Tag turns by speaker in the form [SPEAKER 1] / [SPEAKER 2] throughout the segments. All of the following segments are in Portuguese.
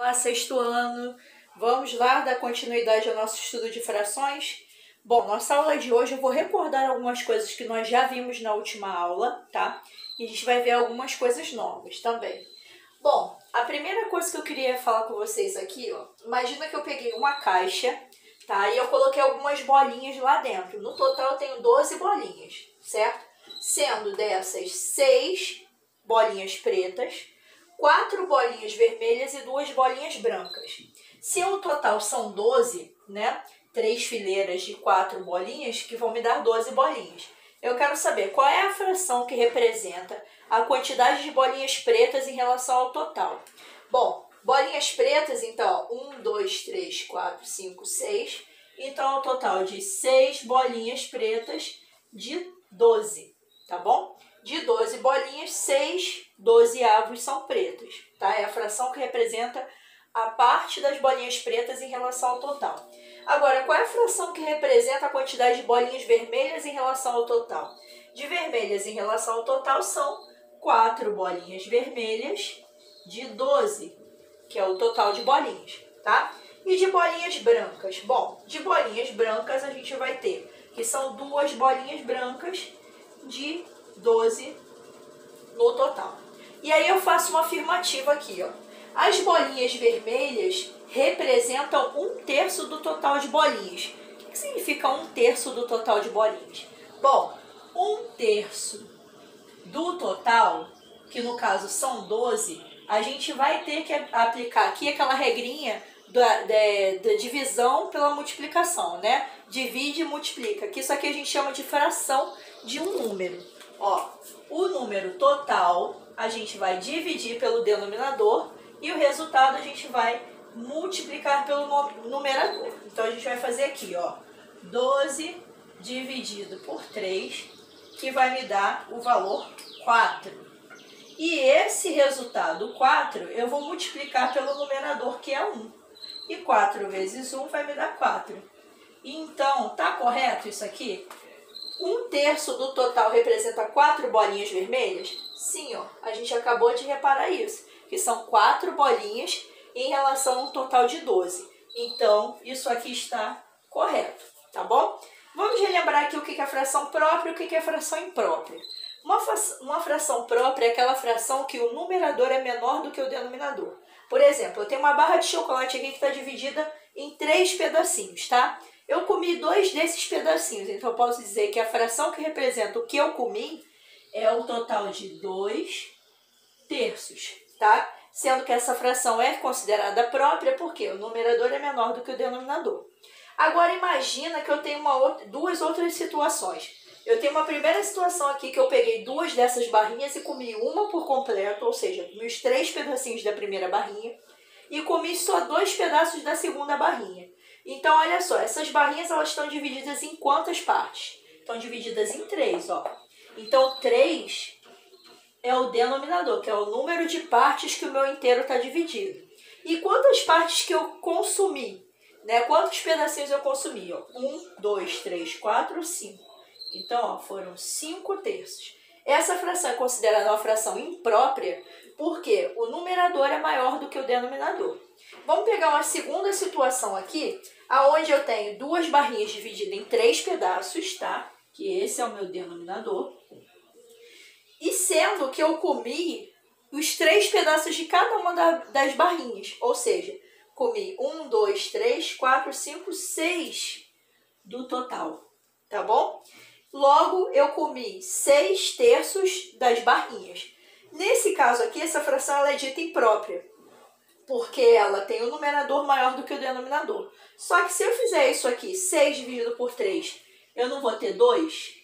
[SPEAKER 1] turma, sexto ano. Vamos lá dar continuidade ao nosso estudo de frações? Bom, nossa aula de hoje eu vou recordar algumas coisas que nós já vimos na última aula, tá? E a gente vai ver algumas coisas novas também. Bom, a primeira coisa que eu queria falar com vocês aqui, ó, imagina que eu peguei uma caixa, tá? E eu coloquei algumas bolinhas lá dentro. No total eu tenho 12 bolinhas, certo? Sendo dessas 6 bolinhas pretas, 4 bolinhas vermelhas e 2 bolinhas brancas. Se o total são 12, né? 3 fileiras de 4 bolinhas que vão me dar 12 bolinhas. Eu quero saber qual é a fração que representa a quantidade de bolinhas pretas em relação ao total. Bom, bolinhas pretas, então, 1, 2, 3, 4, 5, 6. Então, é um total de 6 bolinhas pretas de 12, tá bom? De 12 bolinhas, 6 dozeavos são pretas, tá? É a fração que representa a parte das bolinhas pretas em relação ao total. Agora, qual é a fração que representa a quantidade de bolinhas vermelhas em relação ao total? De vermelhas em relação ao total são 4 bolinhas vermelhas de 12, que é o total de bolinhas, tá? E de bolinhas brancas? Bom, de bolinhas brancas a gente vai ter, que são 2 bolinhas brancas de 12 no total. E aí eu faço uma afirmativa aqui, ó. As bolinhas vermelhas representam 1/3 do total de bolinhas. O que significa 1/3 do total de bolinhas? Bom, 1/3 do total, que no caso são 12, a gente vai ter que aplicar aqui aquela regrinha da divisão pela multiplicação, né? Divide e multiplica, que isso aqui a gente chama de fração de um número. Ó, o número total a gente vai dividir pelo denominador e o resultado a gente vai multiplicar pelo numerador. Então, a gente vai fazer aqui, ó, 12 dividido por 3, que vai me dar o valor 4. E esse resultado, 4, eu vou multiplicar pelo numerador, que é 1. E 4 vezes 1 vai me dar 4. Então, tá correto isso aqui? 1/3 do total representa 4 bolinhas vermelhas? Sim, ó, a gente acabou de reparar isso, que são 4 bolinhas em relação a um total de 12. Então, isso aqui está correto, tá bom? Vamos relembrar aqui o que é fração própria e o que é fração imprópria. Uma fração própria é aquela fração que o numerador é menor do que o denominador. Por exemplo, eu tenho uma barra de chocolate aqui que está dividida em 3 pedacinhos, tá? Eu comi 2 desses pedacinhos, então eu posso dizer que a fração que representa o que eu comi é o total de 2/3, tá? Sendo que essa fração é considerada própria porque o numerador é menor do que o denominador. Agora imagina que eu tenho duas outras situações. Eu tenho uma primeira situação aqui que eu peguei 2 dessas barrinhas e comi uma por completo, ou seja, comi os 3 pedacinhos da primeira barrinha e comi só 2 pedaços da segunda barrinha. Então, olha só, essas barrinhas elas estão divididas em quantas partes? Estão divididas em 3, ó. Então, 3 é o denominador, que é o número de partes que o meu inteiro está dividido. E quantas partes que eu consumi? Né? Quantos pedacinhos eu consumi? Ó? 1, 2, 3, 4, 5. Então, ó, foram 5/3. Essa fração é considerada uma fração imprópria porque o numerador é maior do que o denominador. Vamos pegar uma segunda situação aqui, aonde eu tenho 2 barrinhas divididas em 3 pedaços, tá? Que esse é o meu denominador. E sendo que eu comi os 3 pedaços de cada uma das barrinhas, ou seja, comi 1, 2, 3, 4, 5, 6 do total, tá bom? Logo, eu comi 6/3 das barrinhas. Nesse caso aqui, essa fração ela é dita imprópria, porque ela tem o numerador maior do que o denominador. Só que se eu fizer isso aqui, 6 dividido por 3, eu não vou ter 2?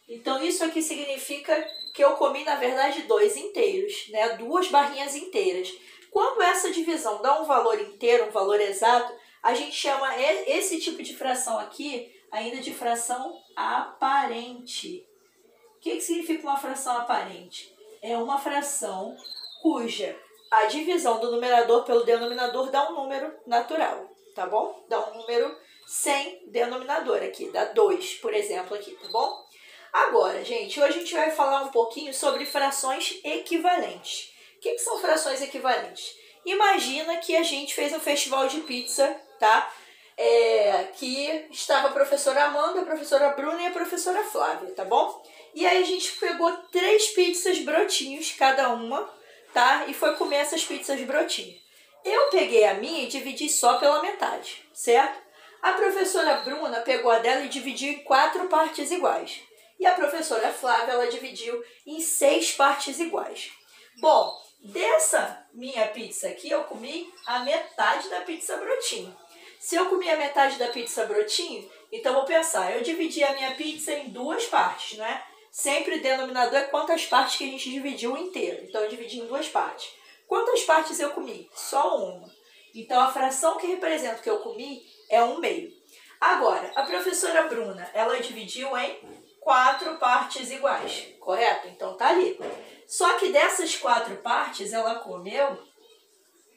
[SPEAKER 1] Então, isso aqui significa que eu comi, na verdade, 2 inteiros, né? 2 barrinhas inteiras. Quando essa divisão dá um valor inteiro, um valor exato, a gente chama esse tipo de fração aqui ainda de fração aparente. O que significa uma fração aparente? É uma fração cuja a divisão do numerador pelo denominador dá um número natural, tá bom? Dá um número sem denominador aqui, dá 2, por exemplo, aqui, tá bom? Agora, gente, hoje a gente vai falar um pouquinho sobre frações equivalentes. O que são frações equivalentes? Imagina que a gente fez um festival de pizza, tá? Que estava a professora Amanda, a professora Bruna e a professora Flávia, tá bom? E aí a gente pegou 3 pizzas brotinhos, cada uma, tá? E foi comer essas pizzas brotinhos. Eu peguei a minha e dividi só pela metade, certo? A professora Bruna pegou a dela e dividiu em 4 partes iguais. E a professora Flávia, ela dividiu em 6 partes iguais. Bom, dessa minha pizza aqui, eu comi a metade da pizza brotinho. Se eu comi a metade da pizza brotinho, então vou pensar, eu dividi a minha pizza em 2 partes, não é? Sempre o denominador é quantas partes que a gente dividiu inteiro. Então eu dividi em 2 partes. Quantas partes eu comi? Só uma. Então a fração que representa o que eu comi é 1/2. Agora, a professora Bruna, ela dividiu em 4 partes iguais, correto? Então tá ali. Só que dessas 4 partes, ela comeu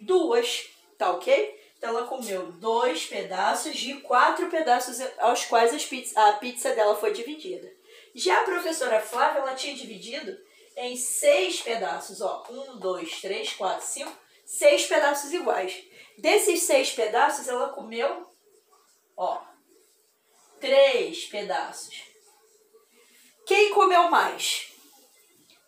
[SPEAKER 1] 2, tá ok? Então ela comeu 2 pedaços de 4 pedaços aos quais a pizza dela foi dividida. Já a professora Flávia, ela tinha dividido em 6 pedaços, ó. 1, 2, 3, 4, 5, 6 pedaços iguais. Desses 6 pedaços, ela comeu, ó, 3 pedaços. Quem comeu mais?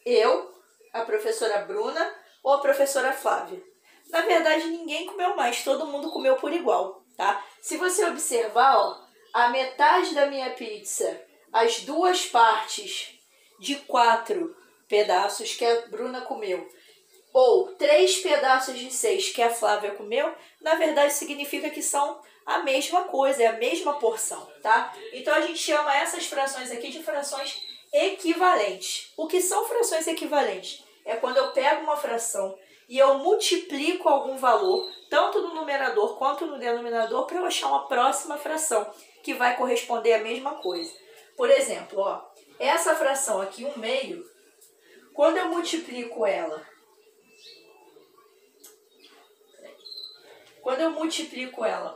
[SPEAKER 1] Eu, a professora Bruna ou a professora Flávia? Na verdade, ninguém comeu mais, todo mundo comeu por igual, tá? Se você observar, ó, a metade da minha pizza, as 2 partes de 4 pedaços que a Bruna comeu, ou 3 pedaços de 6 que a Flávia comeu, na verdade significa que são a mesma coisa, é a mesma porção, tá? Então a gente chama essas frações aqui de frações equivalentes. O que são frações equivalentes? É quando eu pego uma fração e eu multiplico algum valor, tanto no numerador quanto no denominador, para eu achar uma próxima fração, que vai corresponder à mesma coisa. Por exemplo, ó, essa fração aqui, 1/2, quando eu multiplico ela,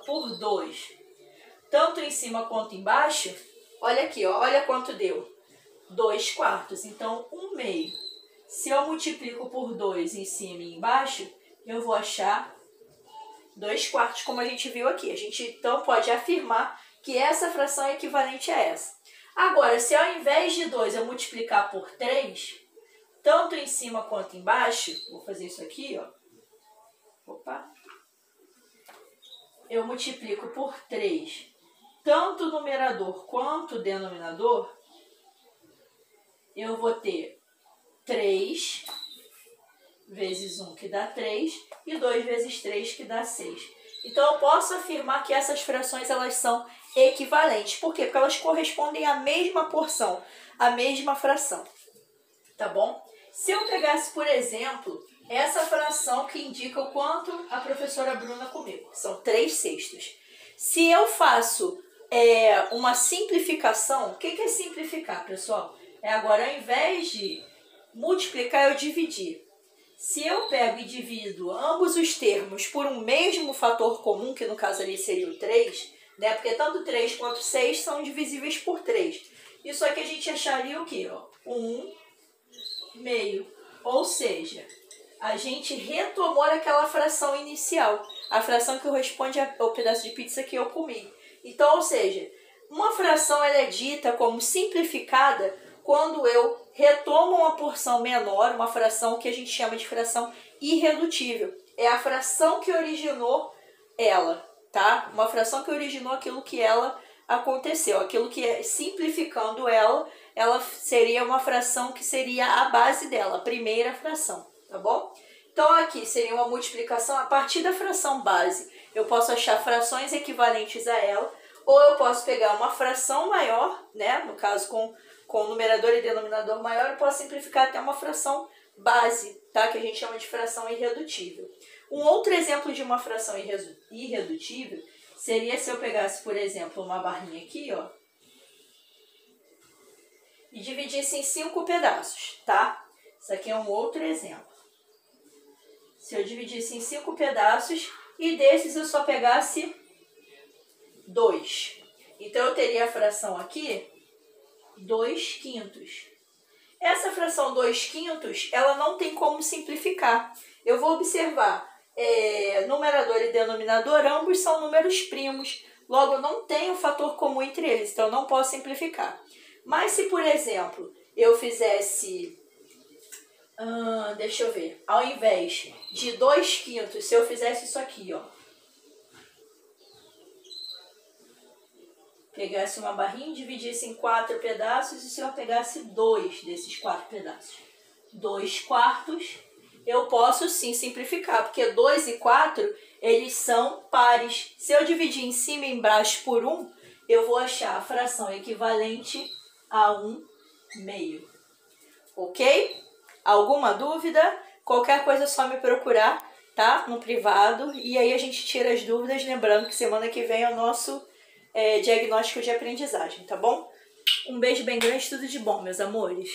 [SPEAKER 1] por 2, tanto em cima quanto embaixo, olha aqui, ó, olha quanto deu. 2/4. Então, 1/2. Se eu multiplico por 2 em cima e embaixo, eu vou achar 2/4, como a gente viu aqui. A gente, então, pode afirmar que essa fração é equivalente a essa. Agora, se ao invés de 2 eu multiplicar por 3, tanto em cima quanto embaixo, vou fazer isso aqui, ó. Opa. Eu multiplico por 3, tanto o numerador quanto o denominador, eu vou ter 3 vezes 1, que dá 3, e 2 vezes 3, que dá 6. Então, eu posso afirmar que essas frações elas são equivalentes. Por quê? Porque elas correspondem à mesma porção, à mesma fração. Tá bom? Se eu pegasse, por exemplo, essa fração que indica o quanto a professora Bruna comeu, que são 3/6. Se eu faço uma simplificação, o que é simplificar, pessoal? Agora, ao invés de multiplicar, eu dividir. Se eu pego e divido ambos os termos por um mesmo fator comum, que no caso ali seria o 3, né? Porque tanto 3 quanto 6 são divisíveis por 3. Isso aqui a gente acharia o quê? 1/2. Ou seja, a gente retomou aquela fração inicial, a fração que corresponde ao pedaço de pizza que eu comi. Então, ou seja, uma fração ela é dita como simplificada quando eu retomo uma porção menor, uma fração que a gente chama de fração irredutível. É a fração que originou ela, tá? Uma fração que originou aquilo que ela aconteceu, aquilo que é simplificando ela seria uma fração que seria a base dela, a primeira fração, tá bom? Então aqui seria uma multiplicação a partir da fração base. Eu posso achar frações equivalentes a ela, ou eu posso pegar uma fração maior, né? No caso com numerador e denominador maior, eu posso simplificar até uma fração base, tá? Que a gente chama de fração irredutível. Um outro exemplo de uma fração irredutível seria se eu pegasse, por exemplo, uma barrinha aqui, ó, e dividisse em 5 pedaços, tá? Isso aqui é um outro exemplo. Se eu dividisse em 5 pedaços e desses eu só pegasse 2. Então, eu teria a fração aqui 2/5. Essa fração 2/5, ela não tem como simplificar. Eu vou observar numerador e denominador, ambos são números primos, logo não tem um fator comum entre eles, então eu não posso simplificar. Mas se, por exemplo, eu fizesse, deixa eu ver, ao invés de 2/5, se eu fizesse isso aqui, ó, pegasse uma barrinha e dividisse em 4 pedaços, e se eu pegasse 2 desses 4 pedaços, 2/4, eu posso sim simplificar, porque 2 e 4, eles são pares. Se eu dividir em cima e embaixo por 1, eu vou achar a fração equivalente a 1/2. Ok? Alguma dúvida? Qualquer coisa é só me procurar, tá? No privado. E aí a gente tira as dúvidas, lembrando que semana que vem é o nosso diagnóstico de aprendizagem, tá bom? Um beijo bem grande, tudo de bom, meus amores.